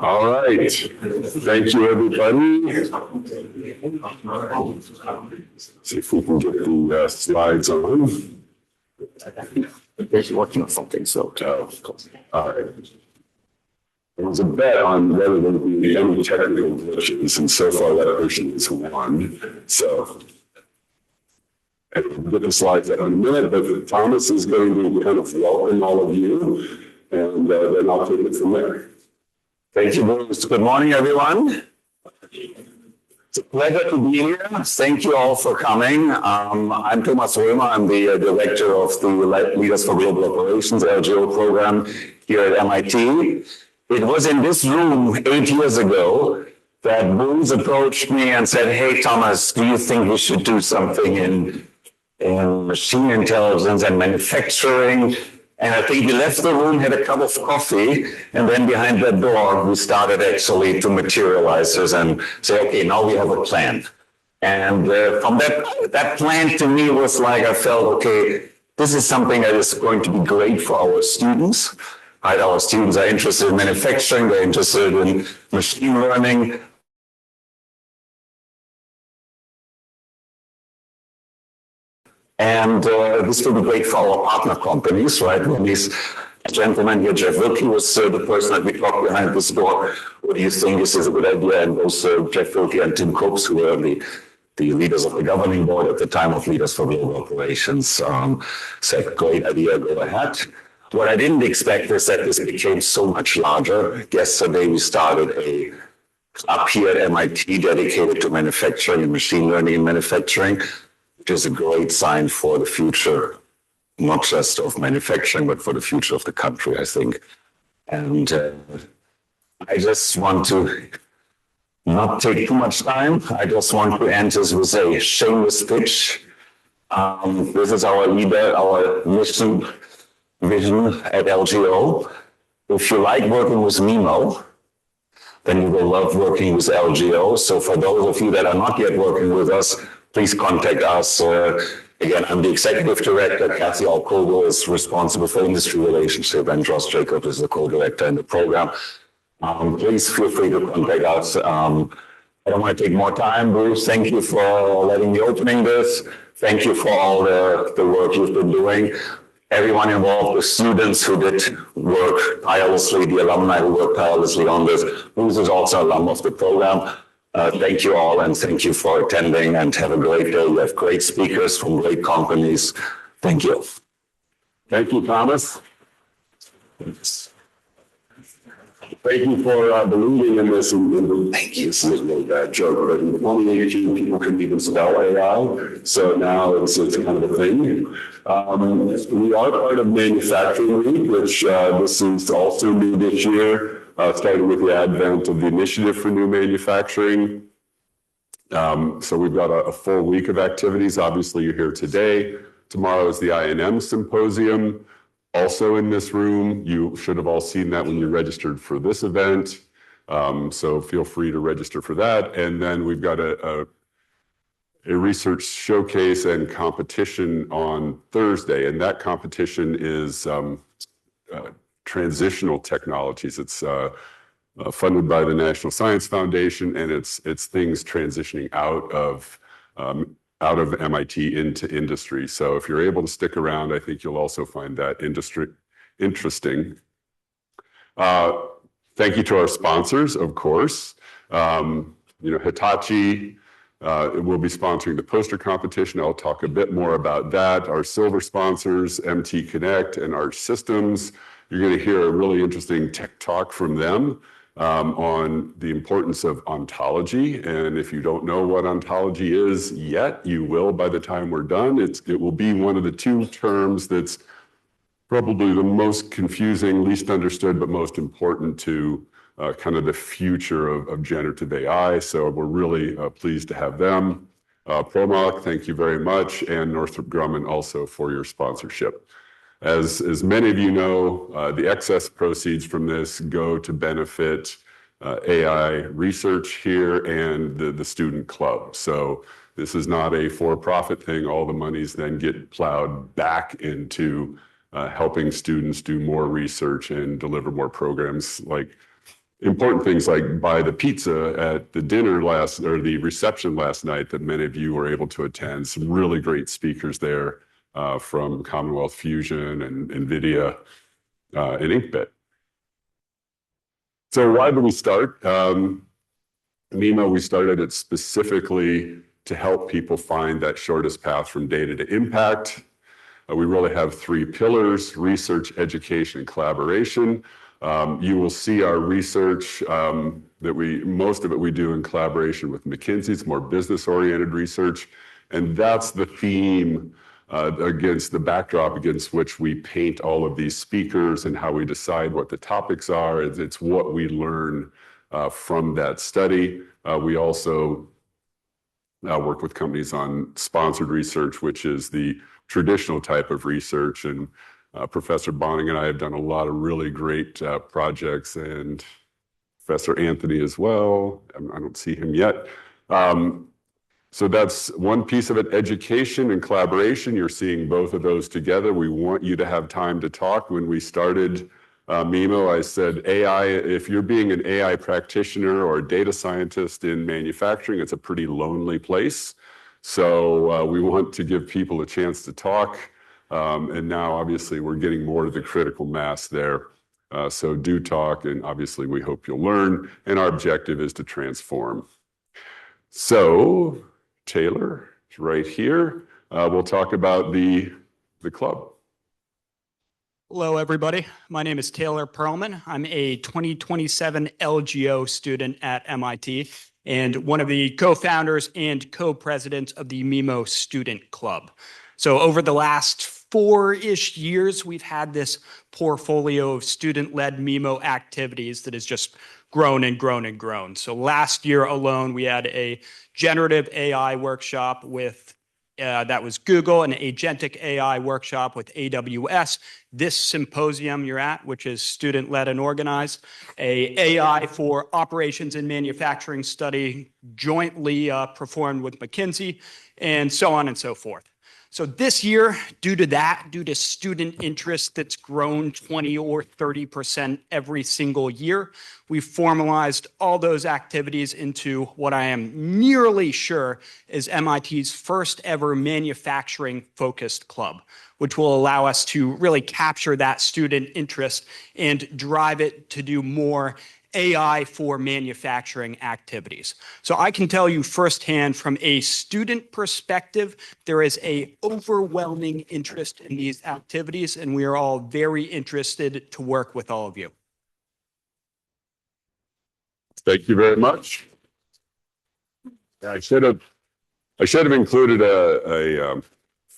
All right. Thank you, everybody. See if we can get the slides on. They're working on something, so. All right. There was a bet on whether there would be any technical glitches, and so far that person has won. So, we'll get the slides out in a minute, but Thomas is going to kind of welcome all of you, and then I'll take it from there. Thank you, Bruce. Good morning, everyone. It's a pleasure to be here. Thank you all for coming. I'm Thomas Roemer. I'm the director of the Leaders for Global Operations LGO program here at MIT. It was in this room 8 years ago that Bruce approached me and said, "Hey, Thomas, do you think we should do something in machine intelligence and manufacturing?" And I think we left the room, had a cup of coffee, and then behind that door, we started actually to materialize this and say, okay, now we have a plan. And from that plan to me was like, I felt, okay, this is something that is going to be great for our students. Right? Our students are interested in manufacturing, they're interested in machine learning. And this will be great for our partner companies, right? When this gentleman here, Jeff Wilkie, was the person that we talked behind this door. What do you think? This is a good idea. And also Jeff Wilkie and Tim Copes, who were the leaders of the governing board at the time of Leaders for Global Operations, said, great idea, go ahead. What I didn't expect is that this became so much larger. Yesterday, we started a club here at MIT dedicated to manufacturing and machine learning in manufacturing, which is a great sign for the future, not just of manufacturing, but for the future of the country, I think. And I just want to not take too much time. I just want to end this with a shameless pitch. This is our leader, our mission vision at LGO. If you like working with MIMO, then you will love working with LGO. So for those of you that are not yet working with us, please contact us. Again, I'm the executive director. Kathy Alcogo is responsible for industry relationship, and Josh Jacob is the co-director in the program. Please feel free to contact us. I don't want to take more time, Bruce. Thank you for letting me opening this. Thank you for all the work you've been doing. Everyone involved, the students who did work tirelessly, the alumni who worked tirelessly on this. Bruce is also an alum of the program. Thank you all, and thank you for attending, and have a great day. We have great speakers from great companies. Thank you. Thank you, Thomas. Thank you for believing in this. Thank you. This is a really bad joke, but in 2018, people couldn't even spell AI, so now it's kind of a thing. We are part of Manufacturing Week, which this is also new this year. Started with the advent of the Initiative for New Manufacturing. So we've got a full week of activities. Obviously, you're here today. Tomorrow is the I&M Symposium. Also in this room, you should have all seen that when you registered for this event. So feel free to register for that. And then we've got a research showcase and competition on Thursday. And that competition is transitional technologies. It's funded by the National Science Foundation, and it's things transitioning out of MIT into industry. So if you're able to stick around, I think you'll also find that industry interesting. Thank you to our sponsors, of course. Hitachi will be sponsoring the poster competition. I'll talk a bit more about that. Our silver sponsors, MT Connect and Arch Systems. You're going to hear a really interesting tech talk from them on the importance of ontology. And if you don't know what ontology is yet, you will by the time we're done. It will be one of the two terms that's probably the most confusing, least understood, but most important to kind of the future of generative AI. So we're really pleased to have them. Promach, thank you very much. And Northrop Grumman also for your sponsorship. As many of you know, the excess proceeds from this go to benefit AI research here and the student club. So this is not a for-profit thing. All the monies then get plowed back into helping students do more research and deliver more programs like important things like buy the pizza at the the reception last night that many of you were able to attend. Some really great speakers there from Commonwealth Fusion and NVIDIA and Inkbit. So why did we start? MIMO, we started it specifically to help people find that shortest path from data to impact. We really have three pillars: research, education, and collaboration. You will see our research most of it we do in collaboration with McKinsey. It's more business-oriented research, and that's the theme against the backdrop against which we paint all of these speakers and how we decide what the topics are. It's what we learn from that study. We also work with companies on sponsored research, which is the traditional type of research. And Professor Bonning and I have done a lot of really great projects, and Professor Anthony as well. I don't see him yet. So that's one piece of it: education and collaboration. You're seeing both of those together. We want you to have time to talk. When we started MIMO, I said, AI, if you're being an AI practitioner or a data scientist in manufacturing, it's a pretty lonely place. So we want to give people a chance to talk. And now, obviously, we're getting more to the critical mass there. So do talk, and obviously, we hope you'll learn. And our objective is to transform. So Taylor is right here. We'll talk about the club. Hello, everybody. My name is Taylor Perlman. I'm a 2027 LGO student at MIT and one of the co-founders and co-presidents of the MIMO Student Club. So over the last 4-ish years, we've had this portfolio of student-led MIMO activities that has just grown and grown and grown. So last year alone, we had a generative AI workshop with that was Google, an agentic AI workshop with AWS. This symposium you're at, which is student-led and organized, a AI for operations and manufacturing study jointly performed with McKinsey, and so on and so forth. So this year, due to student interest that's grown 20 or 30% every single year, we've formalized all those activities into what I am nearly sure is MIT's first ever manufacturing-focused club, which will allow us to really capture that student interest and drive it to do more AI for manufacturing activities. So I can tell you firsthand from a student perspective, there is an overwhelming interest in these activities, and we are all very interested to work with all of you. Thank you very much. I should have included a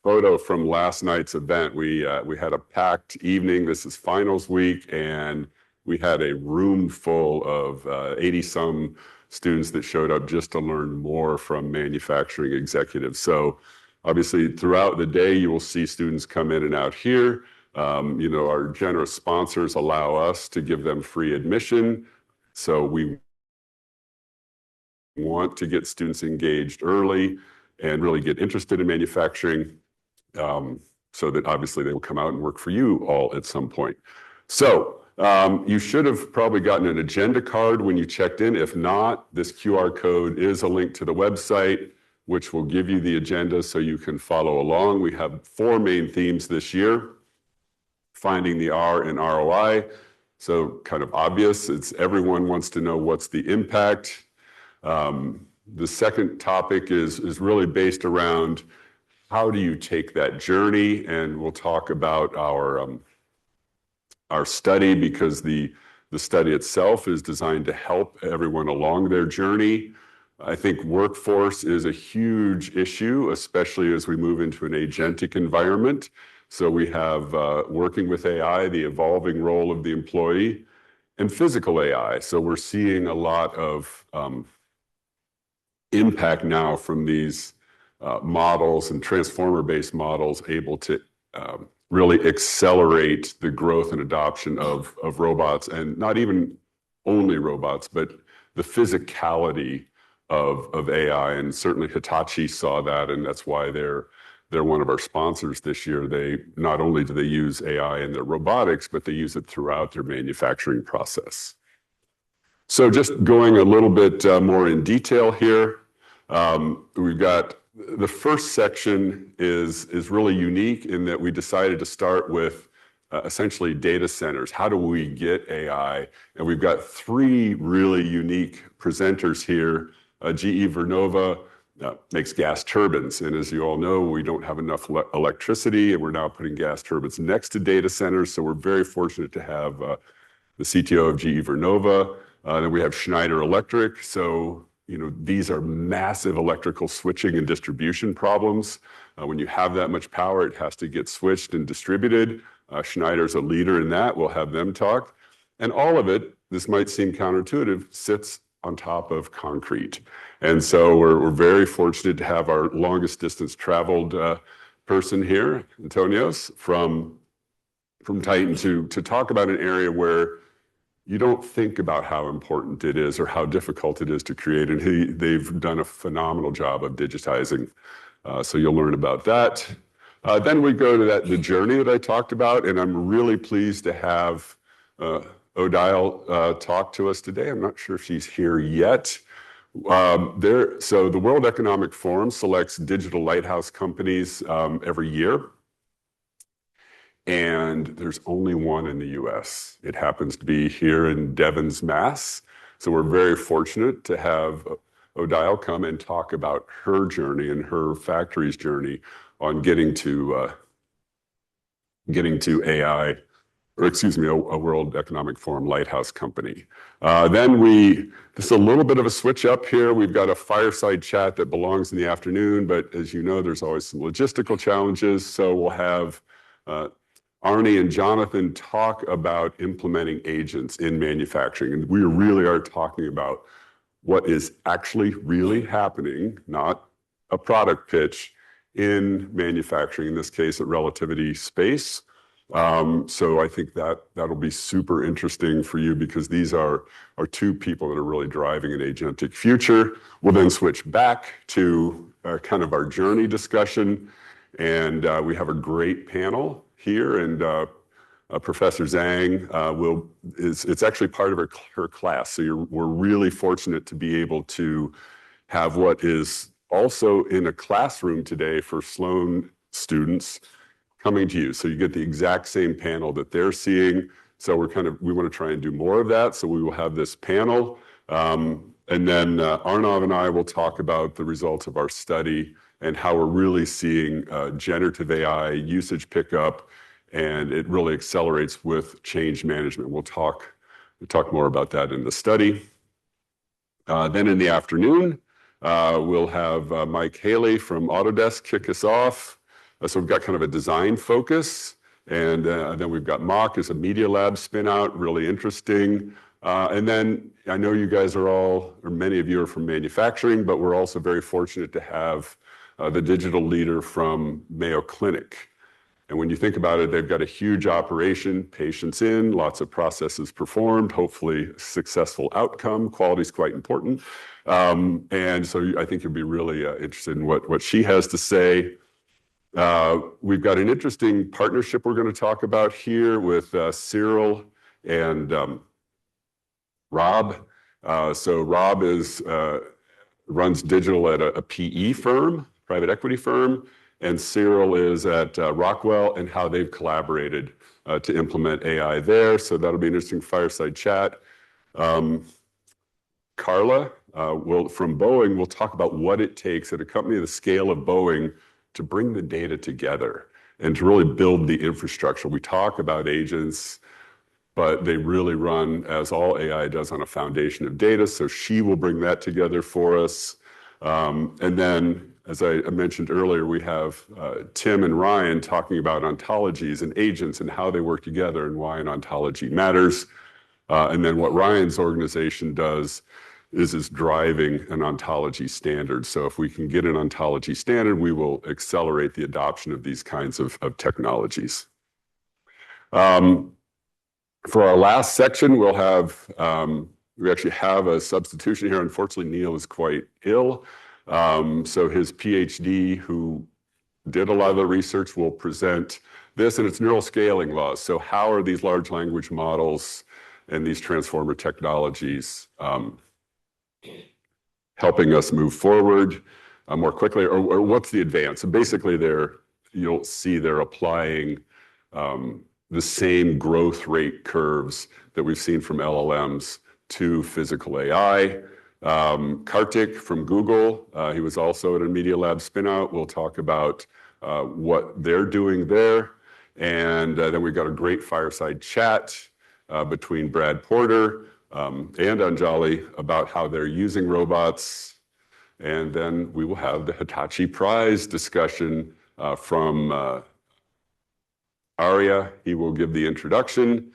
photo from last night's event. We had a packed evening. This is finals week, and we had a room full of 80-some students that showed up just to learn more from manufacturing executives. So obviously, throughout the day, you will see students come in and out here. Our generous sponsors allow us to give them free admission. So we want to get students engaged early and really get interested in manufacturing so that obviously they will come out and work for you all at some point. So you should have probably gotten an agenda card when you checked in. If not, this QR code is a link to the website, which will give you the agenda so you can follow along. We have 4 main themes this year: finding the R in ROI. So kind of obvious, it's everyone wants to know what's the impact. The second topic is really based around how do you take that journey, and we'll talk about our study, because the study itself is designed to help everyone along their journey. I think workforce is a huge issue, especially as we move into an agentic environment. So we have working with AI, the evolving role of the employee, and physical AI. So we're seeing a lot of impact now from these models and transformer-based models able to really accelerate the growth and adoption of robots, and not even only robots, but the physicality of AI. And certainly Hitachi saw that, and that's why they're one of our sponsors this year. They not only do they use AI in their robotics, but they use it throughout their manufacturing process. So just going a little bit more in detail here, we've got the first section is really unique in that we decided to start with essentially data centers. How do we get AI? And we've got three really unique presenters here. GE Vernova makes gas turbines. And as you all know, we don't have enough electricity, and we're now putting gas turbines next to data centers. So we're very fortunate to have the CTO of GE Vernova. Then we have Schneider Electric. So, these are massive electrical switching and distribution problems. When you have that much power, it has to get switched and distributed. Schneider's a leader in that. We'll have them talk. And all of it, this might seem counterintuitive, sits on top of concrete. And so we're very fortunate to have our longest distance traveled person here, Antonios, from Titan to talk about an area where you don't think about how important it is or how difficult it is to create. And they've done a phenomenal job of digitizing. So you'll learn about that. Then we go to the journey that I talked about, and I'm really pleased to have Odile talk to us today. I'm not sure if she's here yet. So the World Economic Forum selects digital lighthouse companies every year. And there's only one in the US. It happens to be here in Devens, Mass. So we're very fortunate to have Odile come and talk about her journey and her factory's journey on getting to AI, or excuse me, a World Economic Forum lighthouse company. This is a little bit of a switch up here. We've got a fireside chat that belongs in the afternoon, but as you know, there's always some logistical challenges. So we'll have Arnie and Jonathan talk about implementing agents in manufacturing. And we really are talking about what is actually really happening, not a product pitch, in manufacturing, in this case at Relativity Space. So I think that'll be super interesting for you because these are two people that are really driving an agentic future. We'll then switch back to kind of our journey discussion. And we have a great panel here, and Professor Zhang it's actually part of her class. So we're really fortunate to be able to have what is also in a classroom today for Sloan students coming to you. So you get the exact same panel that they're seeing. So we want to try and do more of that. So we will have this panel. And then Arnav and I will talk about the results of our study and how we're really seeing generative AI usage pickup, and it really accelerates with change management. We'll talk more about that in the study. Then in the afternoon, we'll have Mike Haley from Autodesk kick us off. So we've got kind of a design focus, and then we've got Mock as a Media Lab spin out, really interesting. And then I know you guys are all, or many of you are from manufacturing, but we're also very fortunate to have the digital leader from Mayo Clinic. And when you think about it, they've got a huge operation, patients in, lots of processes performed, hopefully successful outcome. Quality is quite important. And so I think you'll be really interested in what she has to say. We've got an interesting partnership we're going to talk about here with Cyril and Rob. So Rob runs digital at a PE firm, private equity firm, and Cyril is at Rockwell, and how they've collaborated to implement AI there. So that'll be an interesting fireside chat. Carla from Boeing will talk about what it takes at a company of the scale of Boeing to bring the data together and to really build the infrastructure. We talk about agents, but they really run, as all AI does, on a foundation of data. So she will bring that together for us. And then, as I mentioned earlier, we have Tim and Ryan talking about ontologies and agents and how they work together and why an ontology matters. And then what Ryan's organization does is driving an ontology standard. So if we can get an ontology standard, we will accelerate the adoption of these kinds of technologies. For our last section, we actually have a substitution here. Unfortunately, Neil is quite ill. So his PhD, who did a lot of the research, will present this, and it's neural scaling laws. So how are these large language models and these transformer technologies helping us move forward more quickly, or what's the advance? So basically, you'll see they're applying the same growth rate curves that we've seen from LLMs to physical AI. Kartik from Google, he was also at a Media Lab spinout. We'll talk about what they're doing there. And then we've got a great fireside chat between Brad Porter and Anjali about how they're using robots. And then we will have the Hitachi Prize discussion from Arya. He will give the introduction.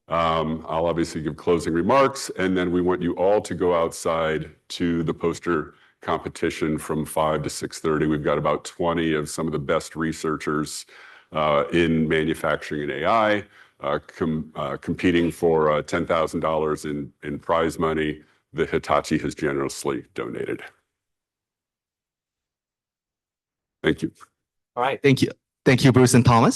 I'll obviously give closing remarks, and then we want you all to go outside to the poster competition from 5 to 6:30. We've got about 20 of some of the best researchers in manufacturing and AI competing for $10,000 in prize money that Hitachi has generously donated. Thank you. All right, thank you. Thank you, Bruce and Thomas.